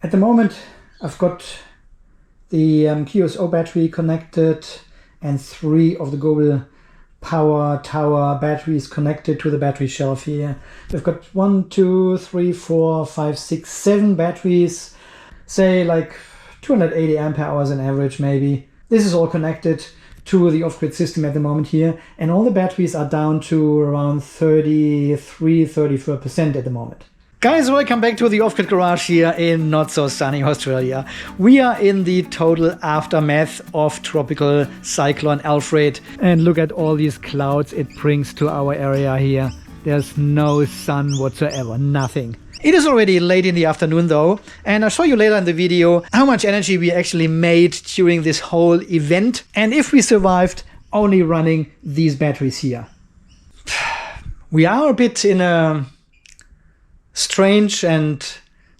At the moment, I've got the QSO battery connected and 3 of the Global Power Tower batteries connected to the battery shelf here. We've got 1, 2, 3, 4, 5, 6, 7 batteries, say like 280 ampere hours on average maybe. This is all connected to the off-grid system at the moment here, and all the batteries are down to around 33-34% at the moment. Guys, welcome back to the off-grid garage here in not so sunny Australia. We are in the total aftermath of tropical Cyclone Alfred, and look at all these clouds it brings to our area here. There's no sun whatsoever, nothing. It is already late in the afternoon though, and I'll show you later in the video how much energy we actually made during this whole event, and if we survived only running these batteries here. We are a bit in a strange and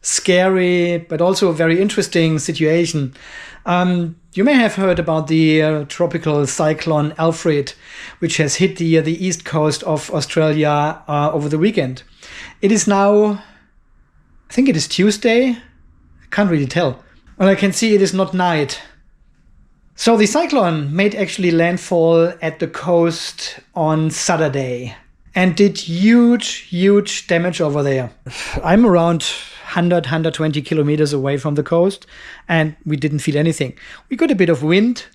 scary, but also a very interesting situation. You may have heard about the tropical Cyclone Alfred, which has hit the east coast of Australia over the weekend. It is now, I think it is Tuesday. I can't really tell. Well, I can see it is not night. So the cyclone made actually landfall at the coast on Saturday and did huge damage over there. I'm around 100-120 kilometers away from the coast, and we didn't feel anything. We got a bit of wind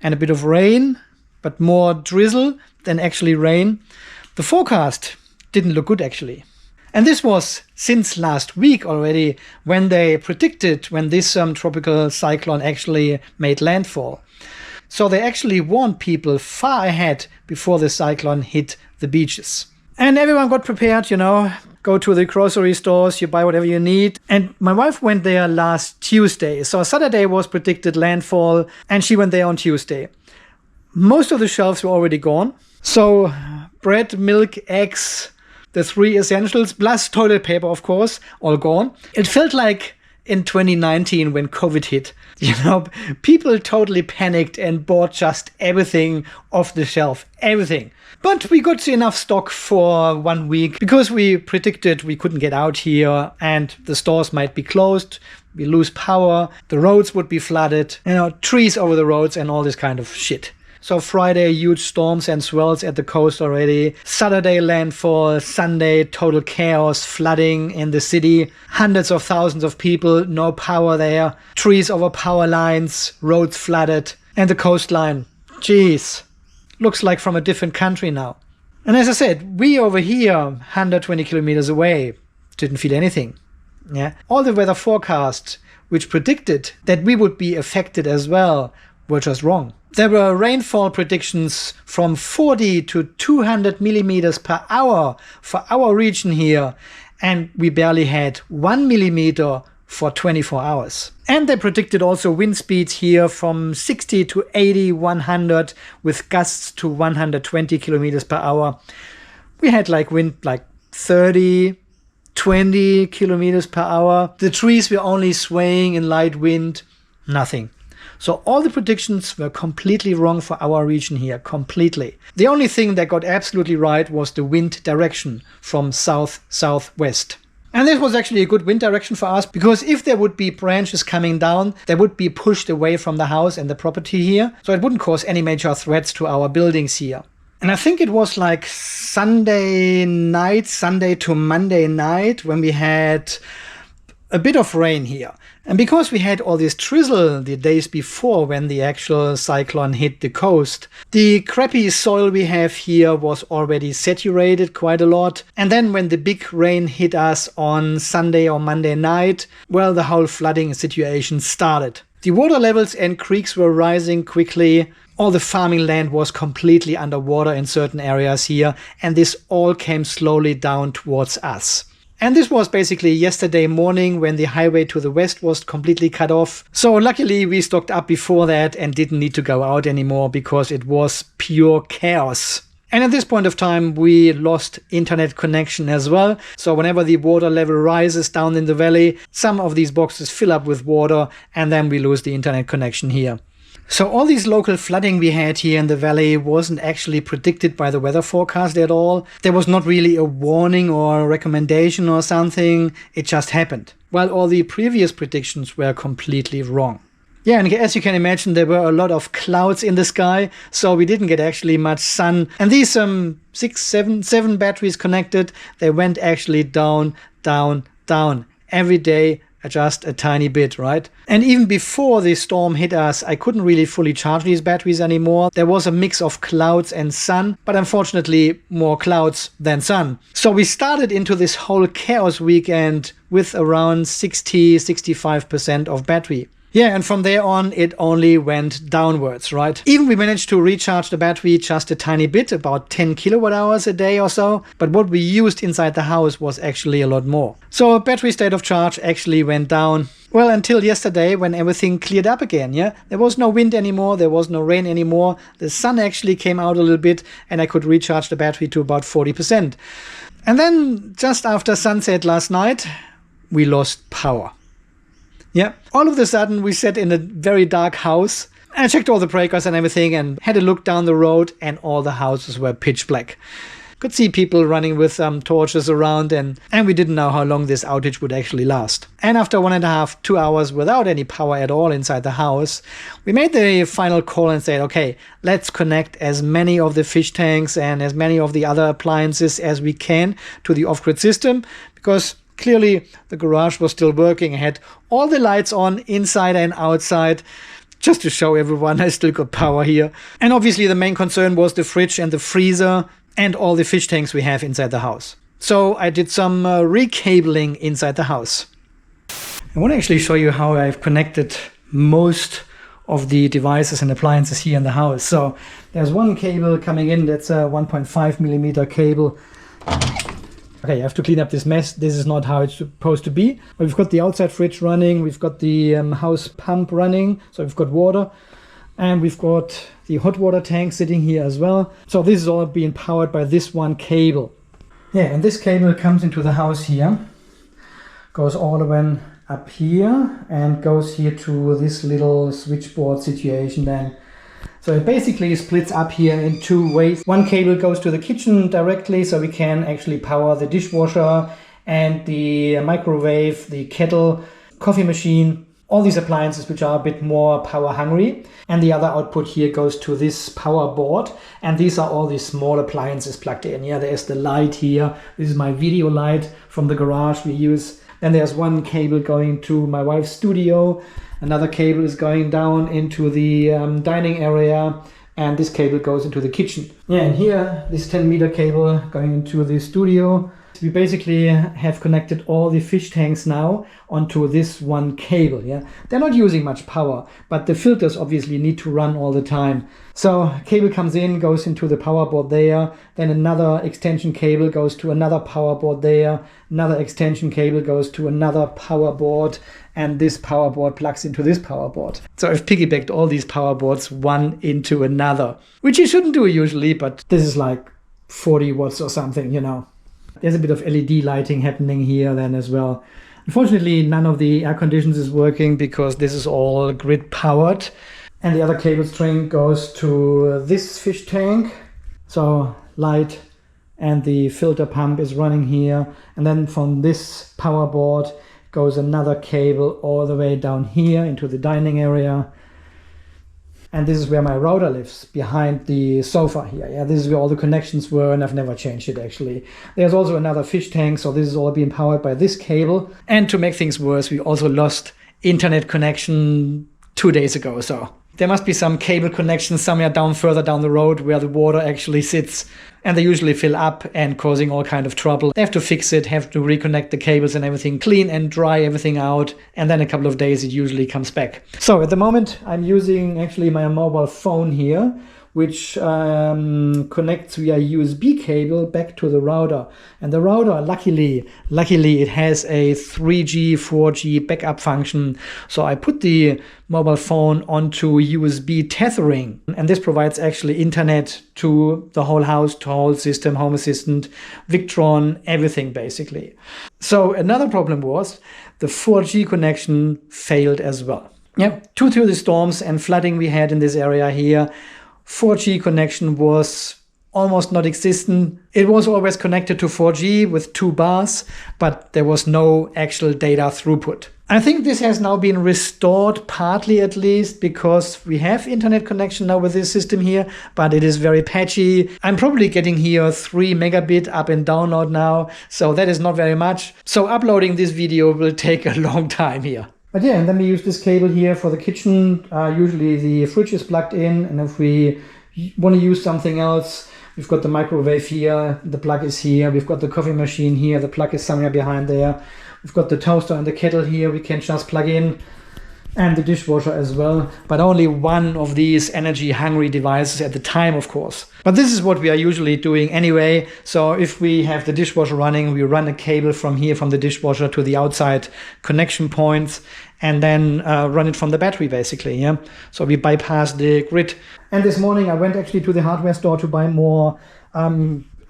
and a bit of rain, but more drizzle than actually rain. The forecast didn't look good actually. And this was since last week already, when they predicted when this tropical cyclone actually made landfall. So they actually warned people far ahead before the cyclone hit the beaches. And everyone got prepared, you know, go to the grocery stores, you buy whatever you need. And my wife went there last Tuesday. So Saturday was predicted landfall, and she went there on Tuesday. Most of the shelves were already gone. So bread, milk, eggs, the 3 essentials, plus toilet paper, of course, all gone. It felt like in 2019 when COVID hit. You know, people totally panicked and bought just everything off the shelf, everything. But we got enough stock for 1 week because we predicted we couldn't get out here and the stores might be closed, we lose power, the roads would be flooded, you know, trees over the roads and all this kind of shit. So Friday, huge storms and swells at the coast already. Saturday, landfall. Sunday, total chaos, flooding in the city. Hundreds of thousands of people, no power there. Trees over power lines, roads flooded. And the coastline, geez, looks like from a different country now. And as I said, we over here, 120 kilometers away, didn't feel anything. Yeah, all the weather forecasts, which predicted that we would be affected as well, were just wrong. There were rainfall predictions from 40 to 200 millimeters per hour for our region here, and we barely had 1 millimeter for 24 hours. And they predicted also wind speeds here from 60 to 80, 100, with gusts to 120 kilometers per hour. We had like wind like 30, 20 kilometers per hour. The trees were only swaying in light wind, nothing. So all the predictions were completely wrong for our region here, completely. The only thing that got absolutely right was the wind direction from south-southwest. And this was actually a good wind direction for us, because if there would be branches coming down, they would be pushed away from the house and the property here. So it wouldn't cause any major threats to our buildings here. And I think it was like Sunday night, Sunday to Monday night, when we had a bit of rain here. And because we had all this drizzle the days before when the actual cyclone hit the coast, the crappy soil we have here was already saturated quite a lot. And then when the big rain hit us on Sunday or Monday night, well, the whole flooding situation started. The water levels and creeks were rising quickly. All the farming land was completely underwater in certain areas here, and this all came slowly down towards us. And this was basically yesterday morning when the highway to the west was completely cut off. So luckily we stocked up before that and didn't need to go out anymore because it was pure chaos. And at this point of time we lost internet connection as well. So whenever the water level rises down in the valley, some of these boxes fill up with water and then we lose the internet connection here. So all this local flooding we had here in the valley wasn't actually predicted by the weather forecast at all. There was not really a warning or a recommendation or something. It just happened. While all the previous predictions were completely wrong. Yeah, and as you can imagine, there were a lot of clouds in the sky, so we didn't get actually much sun. And these seven batteries connected, they went actually down, down, down every day. Just a tiny bit, right? And even before the storm hit us, I couldn't really fully charge these batteries anymore. There was a mix of clouds and sun, but unfortunately more clouds than sun. So we started into this whole chaos weekend with around 60-65% of battery. Yeah, and from there on, it only went downwards, right? Even we managed to recharge the battery just a tiny bit, about 10 kilowatt hours a day or so. But what we used inside the house was actually a lot more. So battery state of charge actually went down. Well, until yesterday when everything cleared up again, yeah? There was no wind anymore, there was no rain anymore. The sun actually came out a little bit and I could recharge the battery to about 40%. And then just after sunset last night, we lost power. Yeah, all of a sudden we sat in a very dark house. I checked all the breakers and everything and had a look down the road and all the houses were pitch black. Could see people running with torches around and we didn't know how long this outage would actually last. And after 1.5, 2 hours without any power at all inside the house, we made the final call and said, okay, let's connect as many of the fish tanks and as many of the other appliances as we can to the off-grid system, because clearly the garage was still working. I had all the lights on inside and outside just to show everyone I still got power here. And obviously the main concern was the fridge and the freezer and all the fish tanks we have inside the house. So I did some recabling inside the house. I want to actually show you how I've connected most of the devices and appliances here in the house. So there's one cable coming in, that's a 1.5 millimeter cable. Okay, I have to clean up this mess. This is not how it's supposed to be. But we've got the outside fridge running. We've got the house pump running. So we've got water. And we've got the hot water tank sitting here as well. So this is all being powered by this one cable. Yeah, and this cable comes into the house here. Goes all the way up here and goes here to this little switchboard situation then. So it basically splits up here in two ways. One cable goes to the kitchen directly, so we can actually power the dishwasher and the microwave, the kettle, coffee machine, all these appliances which are a bit more power hungry. And the other output here goes to this power board. And these are all these small appliances plugged in. Yeah, there's the light here. This is my video light from the garage we use. Then there's one cable going to my wife's studio. Another cable is going down into the dining area, and this cable goes into the kitchen. Yeah, and here, this 10-meter cable going into the studio. We basically have connected all the fish tanks now onto this one cable. Yeah, they're not using much power, but the filters obviously need to run all the time. So cable comes in, goes into the power board there, then another extension cable goes to another power board there, another extension cable goes to another power board, and this power board plugs into this power board. So I've piggybacked all these power boards one into another, which you shouldn't do usually, but this is like 40 watts or something, you know. There's a bit of LED lighting happening here then as well. Unfortunately, none of the air conditions is working because this is all grid powered. And the other cable string goes to this fish tank. So light and the filter pump is running here. And then from this power board goes another cable all the way down here into the dining area. And this is where my router lives, behind the sofa here. Yeah, this is where all the connections were, and I've never changed it actually. There's also another fish tank, so this is all being powered by this cable. And to make things worse, we also lost internet connection 2 days ago. So there must be some cable connection somewhere further down the road where the water actually sits. And they usually fill up and causing all kind of trouble. They have to fix it, have to reconnect the cables and everything, clean and dry everything out. And then a couple of days it usually comes back. So at the moment I'm using actually my mobile phone here, which connects via USB cable back to the router. And the router, luckily it has a 3G, 4G backup function. So I put the mobile phone onto USB tethering. And this provides actually internet to the whole house, to whole system, Home Assistant, Victron, everything basically. So another problem was the 4G connection failed as well. Yep, due to the storms and flooding we had in this area here, 4G connection was almost not existent. It was always connected to 4G with 2 bars, but there was no actual data throughput. I think this has now been restored, partly at least, because we have internet connection now with this system here, but it is very patchy. I'm probably getting here 3 megabit up and download now, so that is not very much. So uploading this video will take a long time here. But yeah, and then we use this cable here for the kitchen. Usually the fridge is plugged in, and if we want to use something else, we've got the microwave here, the plug is here, we've got the coffee machine here, the plug is somewhere behind there. We've got the toaster and the kettle here we can just plug in, and the dishwasher as well, but only one of these energy hungry devices at the time, of course. But this is what we are usually doing anyway. So if we have the dishwasher running, we run a cable from here, from the dishwasher to the outside connection points, and then run it from the battery basically. Yeah. So we bypass the grid. And this morning I went actually to the hardware store to buy more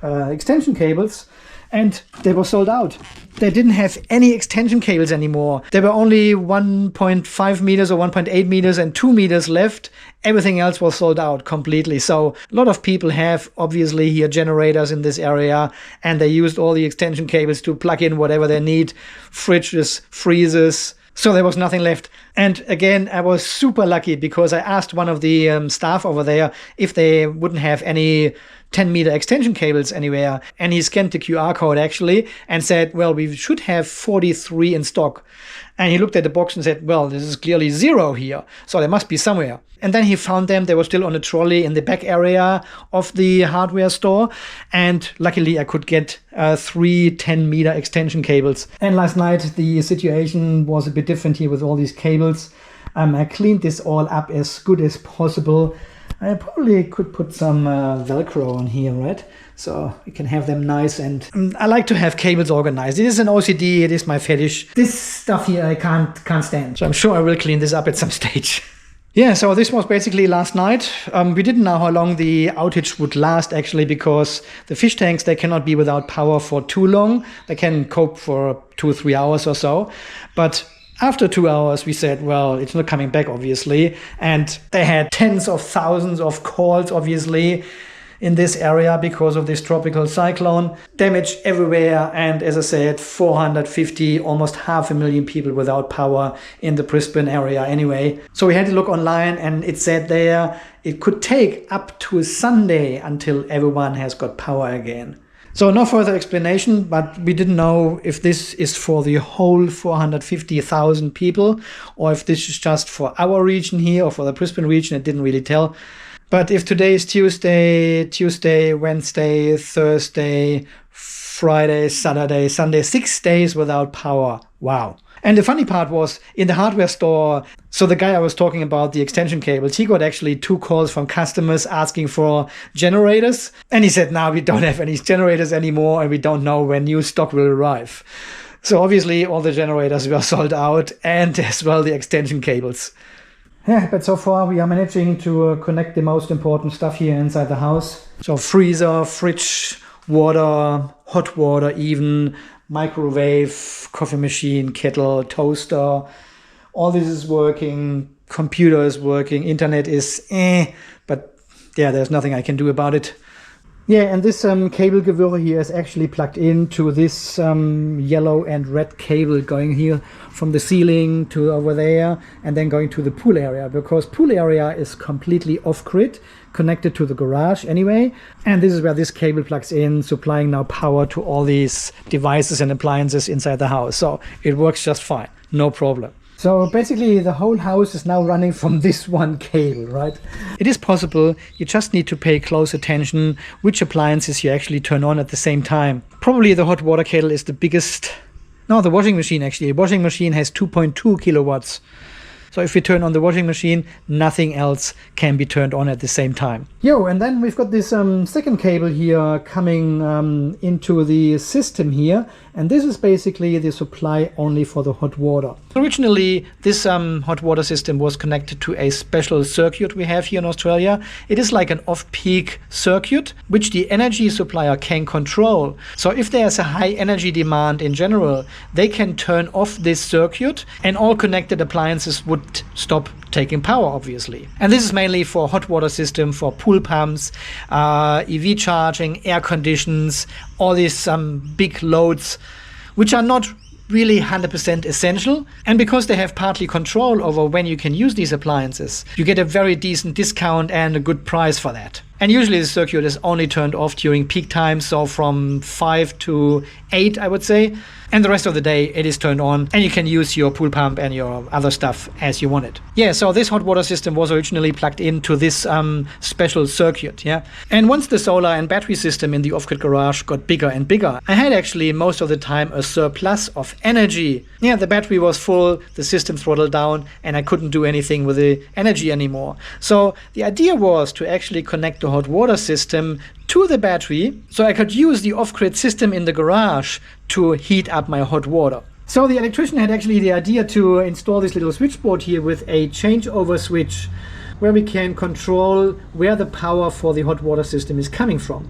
extension cables, and they were sold out. They didn't have any extension cables anymore. There were only 1.5 meters or 1.8 meters and 2 meters left. Everything else was sold out completely. So a lot of people have obviously here generators in this area, and they used all the extension cables to plug in whatever they need, fridges, freezers. So there was nothing left. And again, I was super lucky because I asked one of the staff over there if they wouldn't have any 10-meter extension cables anywhere. And he scanned the QR code actually and said, well, we should have 43 in stock. And he looked at the box and said, well, this is clearly 0 here. So there must be somewhere. And then he found them. They were still on a trolley in the back area of the hardware store. And luckily I could get 3 10-meter extension cables. And last night the situation was a bit different here with all these cables. I cleaned this all up as good as possible. I probably could put some Velcro on here, right? So we can have them nice. And I like to have cables organized. It is an OCD. It is my fetish. This stuff here I can't stand. So I'm sure I will clean this up at some stage. Yeah, so this was basically last night. We didn't know how long the outage would last actually, because the fish tanks, they cannot be without power for too long. They can cope for 2 or 3 hours or so. But after 2 hours, we said, well, it's not coming back, obviously. And they had tens of thousands of calls, obviously, in this area because of this tropical cyclone. Damage everywhere. And as I said, 450, almost 500,000 people without power in the Brisbane area anyway. So we had to look online, and it said there it could take up to Sunday until everyone has got power again. So no further explanation, but we didn't know if this is for the whole 450,000 people or if this is just for our region here or for the Brisbane region. It didn't really tell. But if today is Tuesday, Wednesday, Thursday, Friday, Saturday, Sunday, 6 days without power. Wow. And the funny part was in the hardware store, so the guy I was talking about, the extension cables, he got actually 2 calls from customers asking for generators. And he said, no, we don't have any generators anymore and we don't know when new stock will arrive. So obviously all the generators were sold out, and as well the extension cables. Yeah, but so far we are managing to connect the most important stuff here inside the house. So freezer, fridge, water, hot water even, microwave, coffee machine, kettle, toaster. All this is working. Computer is working. Internet is but yeah, there's nothing I can do about it. Yeah, and this Kabelgewirr here is actually plugged into this yellow and red cable going here from the ceiling to over there and then going to the pool area, because pool area is completely off-grid, connected to the garage anyway. And this is where this cable plugs in, supplying now power to all these devices and appliances inside the house. So it works just fine, no problem. So basically the whole house is now running from this one cable, right? It is possible. You just need to pay close attention which appliances you actually turn on at the same time. Probably the hot water kettle is the biggest. No, the washing machine actually. The washing machine has 2.2 kilowatts. So if we turn on the washing machine, nothing else can be turned on at the same time. Yo, and then we've got this second cable here coming into the system here. And this is basically the supply only for the hot water. Originally, this hot water system was connected to a special circuit we have here in Australia. It is like an off-peak circuit, which the energy supplier can control. So if there's a high energy demand in general, they can turn off this circuit and all connected appliances would stop taking power, obviously. And this is mainly for hot water system, for pool pumps, EV charging, air conditions, all these big loads, which are not really 100% essential. And because they have partly control over when you can use these appliances, you get a very decent discount and a good price for that. And usually the circuit is only turned off during peak times, so from 5 to 8, I would say. And the rest of the day it is turned on and you can use your pool pump and your other stuff as you want it. Yeah, so this hot water system was originally plugged into this special circuit, yeah. And once the solar and battery system in the off-grid garage got bigger and bigger, I had actually most of the time a surplus of energy. Yeah, the battery was full, the system throttled down, and I couldn't do anything with the energy anymore. So the idea was to actually connect the hot water system to the battery so I could use the off-grid system in the garage to heat up my hot water. So the electrician had actually the idea to install this little switchboard here with a changeover switch where we can control where the power for the hot water system is coming from.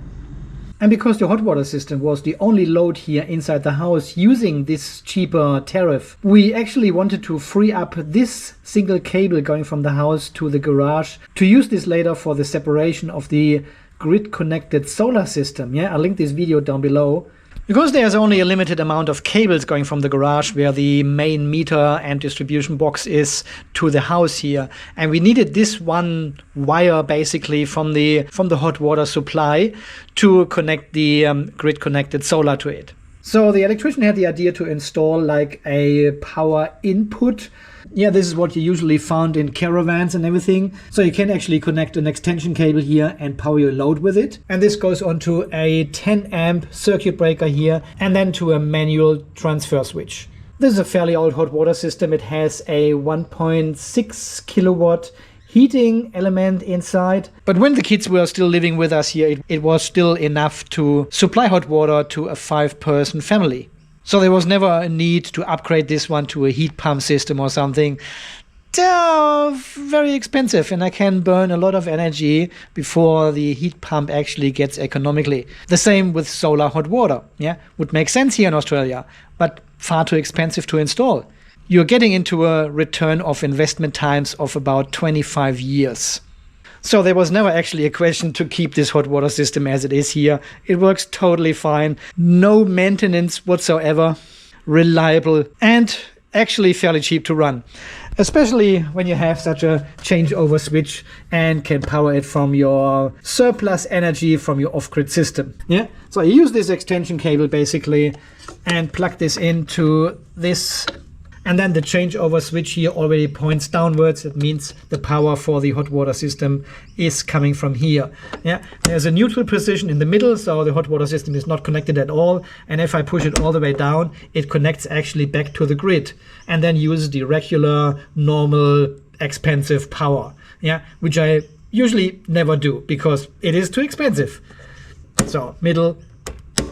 And because the hot water system was the only load here inside the house using this cheaper tariff, we actually wanted to free up this single cable going from the house to the garage to use this later for the separation of the grid-connected solar system. Yeah, I'll link this video down below. Because there's only a limited amount of cables going from the garage where the main meter and distribution box is to the house here, and we needed this one wire basically from the hot water supply to connect the grid connected solar to it. So the electrician had the idea to install like a power input. Yeah, this is what you usually found in caravans and everything. So you can actually connect an extension cable here and power your load with it. And this goes onto a 10 amp circuit breaker here and then to a manual transfer switch. This is a fairly old hot water system. It has a 1.6 kilowatt heating element inside. But when the kids were still living with us here, it was still enough to supply hot water to a 5-person family. So there was never a need to upgrade this one to a heat pump system or something. They're very expensive and I can burn a lot of energy before the heat pump actually gets economically. The same with solar hot water. Yeah, would make sense here in Australia, but far too expensive to install. You're getting into a return of investment times of about 25 years. So there was never actually a question to keep this hot water system as it is here. It works totally fine. No maintenance whatsoever. Reliable and actually fairly cheap to run. Especially when you have such a changeover switch and can power it from your surplus energy from your off-grid system. Yeah. So I use this extension cable basically and plug this into this. And then the changeover switch here already points downwards. It means the power for the hot water system is coming from here. Yeah, there's a neutral position in the middle, so the hot water system is not connected at all. And if I push it all the way down, it connects actually back to the grid and then uses the regular, normal, expensive power. Yeah, which I usually never do because it is too expensive. So middle,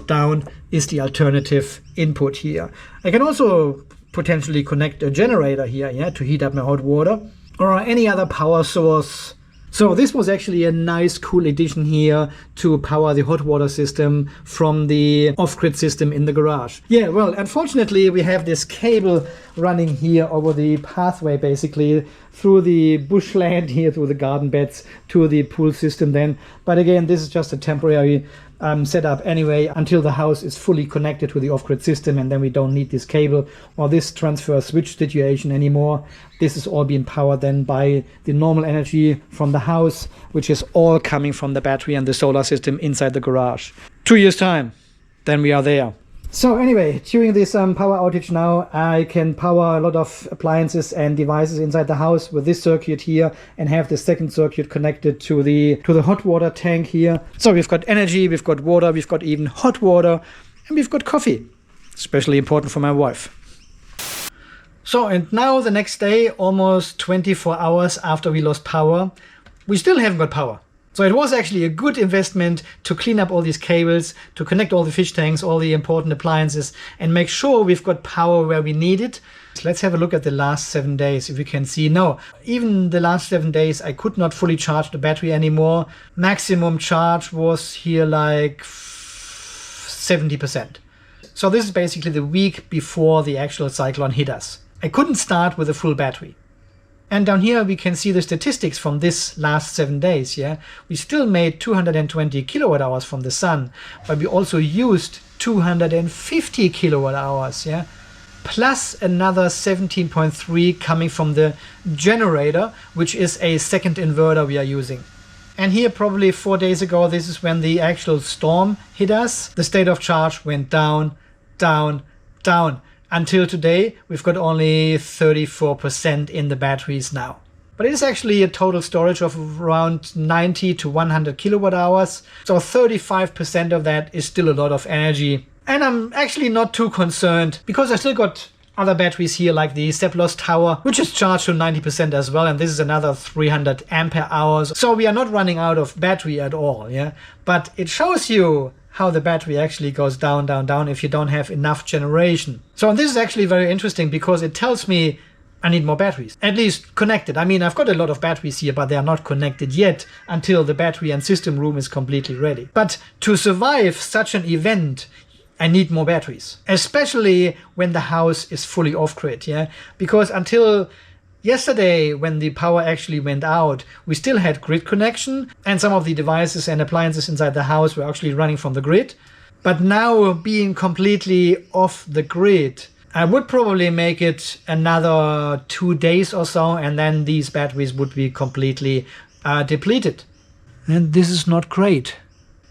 down is the alternative input here. I can also potentially connect a generator here, yeah, to heat up my hot water or any other power source. So this was actually a nice cool addition here to power the hot water system from the off-grid system in the garage. Yeah, well, unfortunately we have this cable running here over the pathway basically through the bushland here, through the garden beds to the pool system then. But again, this is just a temporary setup anyway until the house is fully connected to the off-grid system, and then we don't need this cable or this transfer switch situation anymore. This is all being powered then by the normal energy from the house, which is all coming from the battery and the solar system inside the garage. 2 years time, then we are there. So anyway, during this power outage now, I can power a lot of appliances and devices inside the house with this circuit here and have the second circuit connected to the hot water tank here. So we've got energy, we've got water, we've got even hot water, and we've got coffee. Especially important for my wife. So, and now the next day, almost 24 hours after we lost power, we still haven't got power. So it was actually a good investment to clean up all these cables, to connect all the fish tanks, all the important appliances, and make sure we've got power where we need it. So let's have a look at the last 7 days. If we can see, no, even the last 7 days, I could not fully charge the battery anymore. Maximum charge was here like 70%. So this is basically the week before the actual cyclone hit us. I couldn't start with a full battery. And down here we can see the statistics from this last 7 days. Yeah, we still made 220 kilowatt hours from the sun, but we also used 250 kilowatt hours. Yeah, plus another 17.3 coming from the generator, which is a second inverter we are using. And here probably 4 days ago, this is when the actual storm hit us. The state of charge went down, down, down. Until today, we've got only 34% in the batteries now. But it is actually a total storage of around 90 to 100 kilowatt hours. So 35% of that is still a lot of energy. And I'm actually not too concerned because I still got other batteries here like the Seplos tower, which is charged to 90% as well. And this is another 300 ampere hours. So we are not running out of battery at all. Yeah, but it shows you how the battery actually goes down, down, down if you don't have enough generation. So this is actually very interesting because it tells me I need more batteries, at least connected. I mean, I've got a lot of batteries here, but they are not connected yet until the battery and system room is completely ready. But to survive such an event, I need more batteries, especially when the house is fully off-grid, yeah? Because until yesterday, when the power actually went out, we still had grid connection and some of the devices and appliances inside the house were actually running from the grid. But now being completely off the grid, I would probably make it another 2 days or so, and then these batteries would be completely depleted. And this is not great.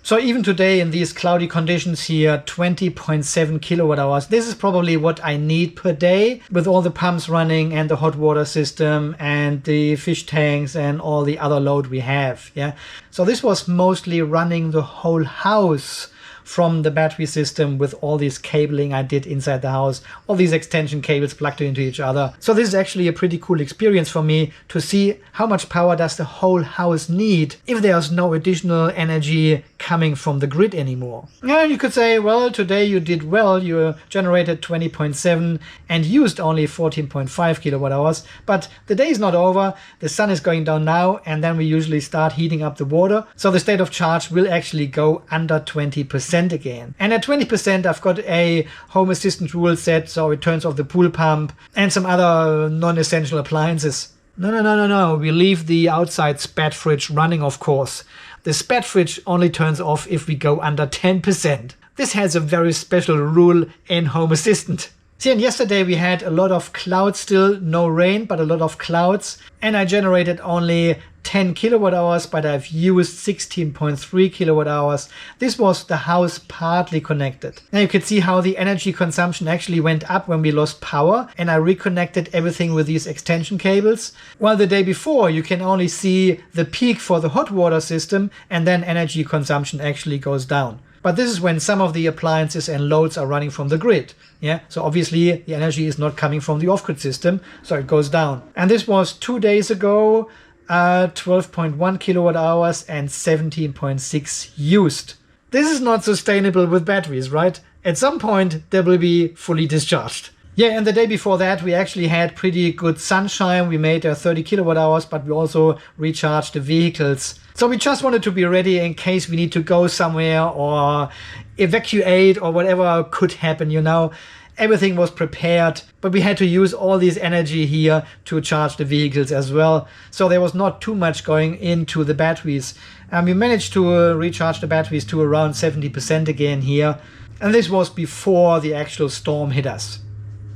So even today in these cloudy conditions here, 20.7 kilowatt hours. This is probably what I need per day with all the pumps running and the hot water system and the fish tanks and all the other load we have. Yeah. So this was mostly running the whole house from the battery system with all this cabling I did inside the house, all these extension cables plugged into each other. So this is actually a pretty cool experience for me to see how much power does the whole house need if there's no additional energy coming from the grid anymore. Yeah, you could say, well, today you did well, you generated 20.7 and used only 14.5 kilowatt hours, but the day is not over, the sun is going down now, and then we usually start heating up the water, so the state of charge will actually go under 20% again. And at 20% I've got a home assistant rule set, so it turns off the pool pump and some other non-essential appliances. No, we leave the outside spat fridge running, of course. The spat fridge only turns off if we go under 10%. This has a very special rule in Home Assistant. See, and yesterday we had a lot of clouds still, no rain, but a lot of clouds. And I generated only 10 kilowatt hours, but I've used 16.3 kilowatt hours. This was the house partly connected. Now you can see how the energy consumption actually went up when we lost power, and I reconnected everything with these extension cables. While the day before you can only see the peak for the hot water system, and then energy consumption actually goes down. But this is when some of the appliances and loads are running from the grid. Yeah, so obviously the energy is not coming from the off-grid system, so it goes down. And this was 2 days ago, 12.1 kilowatt hours and 17.6 used. This is not sustainable with batteries, right? At some point they will be fully discharged. Yeah, and the day before that we actually had pretty good sunshine. We made 30 kilowatt hours, but we also recharged the vehicles. So we just wanted to be ready in case we need to go somewhere or evacuate or whatever could happen, you know. Everything was prepared, but we had to use all this energy here to charge the vehicles as well. So there was not too much going into the batteries. We managed to recharge the batteries to around 70% again here. And this was before the actual storm hit us.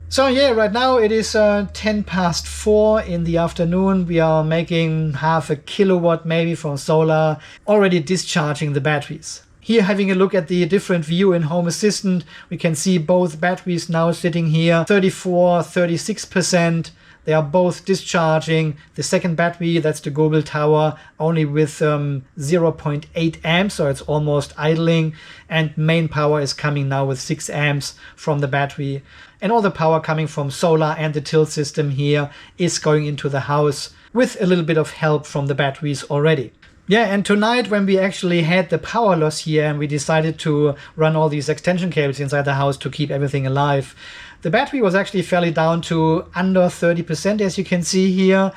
So yeah, right now it is 4:10 in the afternoon. We are making half a kilowatt maybe from solar, already discharging the batteries. Here, having a look at the different view in Home Assistant, we can see both batteries now sitting here, 34, 36%. They are both discharging. The second battery, that's the Gobel Tower, only with 0.8 amps, so it's almost idling. And main power is coming now with 6 amps from the battery. And all the power coming from solar and the tilt system here is going into the house with a little bit of help from the batteries already. Yeah, and tonight when we actually had the power loss here and we decided to run all these extension cables inside the house to keep everything alive, the battery was actually fairly down to under 30%, as you can see here.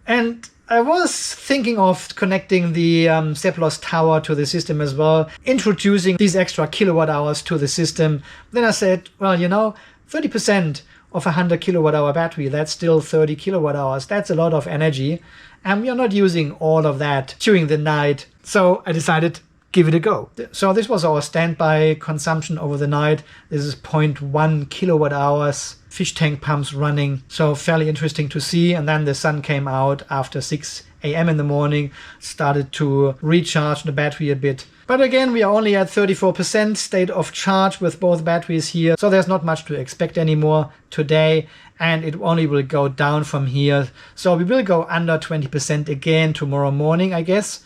And I was thinking of connecting the Seplos tower to the system as well, introducing these extra kilowatt hours to the system. Then I said, well, you know, 30% of a 100 kilowatt hour battery, that's still 30 kilowatt hours. That's a lot of energy. And we are not using all of that during the night. So I decided, give it a go. So this was our standby consumption over the night. This is 0.1 kilowatt hours, fish tank pumps running. So fairly interesting to see. And then the sun came out after 6 a.m. in the morning, started to recharge the battery a bit. But again, we are only at 34% state of charge with both batteries here. So there's not much to expect anymore today. And it only will go down from here. So we will go under 20% again tomorrow morning, I guess.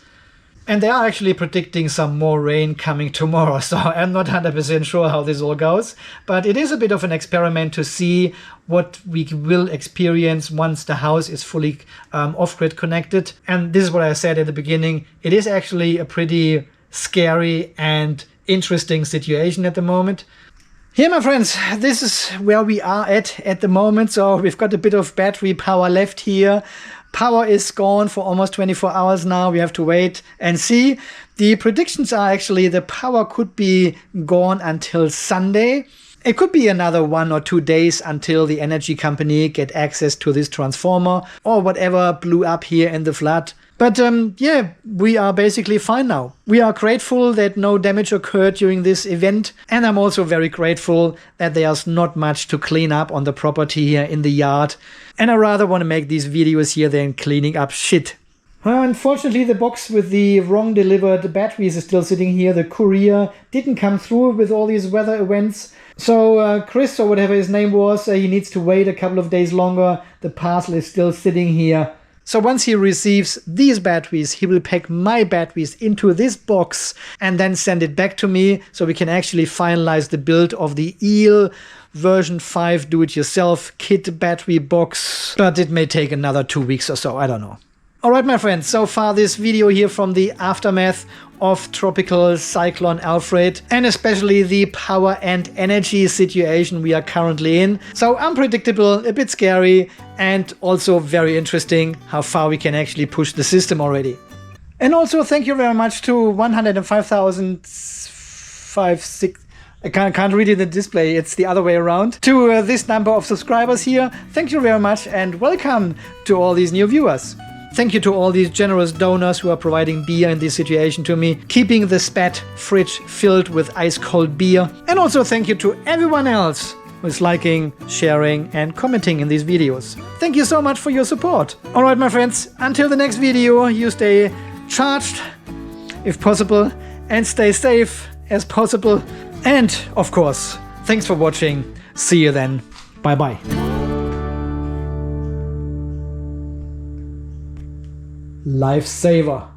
And they are actually predicting some more rain coming tomorrow. So I'm not 100% sure how this all goes. But it is a bit of an experiment to see what we will experience once the house is fully off-grid connected. And this is what I said at the beginning. It is actually a pretty scary and interesting situation at the moment. Here, my friends, this is where we are at the moment. So we've got a bit of battery power left here. Power is gone for almost 24 hours now. We have to wait and see. The predictions are actually the power could be gone until Sunday. It could be another 1 or 2 days until the energy company get access to this transformer or whatever blew up here in the flood. But yeah, we are basically fine now. We are grateful that no damage occurred during this event. And I'm also very grateful that there's not much to clean up on the property here in the yard. And I rather want to make these videos here than cleaning up shit. Unfortunately, the box with the wrong delivered batteries is still sitting here. The courier didn't come through with all these weather events. So Chris, or whatever his name was, he needs to wait a couple of days longer. The parcel is still sitting here. So once he receives these batteries, he will pack my batteries into this box and then send it back to me so we can actually finalize the build of the EEL version 5 do-it-yourself kit battery box. But it may take another 2 weeks or so, I don't know. Alright, my friends, so far this video here from the aftermath of tropical Cyclone Alfred and especially the power and energy situation we are currently in. So unpredictable, a bit scary, and also very interesting how far we can actually push the system already. And also thank you very much to 105,056. I can't read it in the display, it's the other way around. To this number of subscribers here, thank you very much and welcome to all these new viewers. Thank you to all these generous donors who are providing beer in this situation to me, keeping the spat fridge filled with ice-cold beer. And also thank you to everyone else who is liking, sharing and commenting in these videos. Thank you so much for your support. Alright, my friends, until the next video, you stay charged, if possible, and stay safe as possible. And, of course, thanks for watching. See you then. Bye-bye. Lifesaver.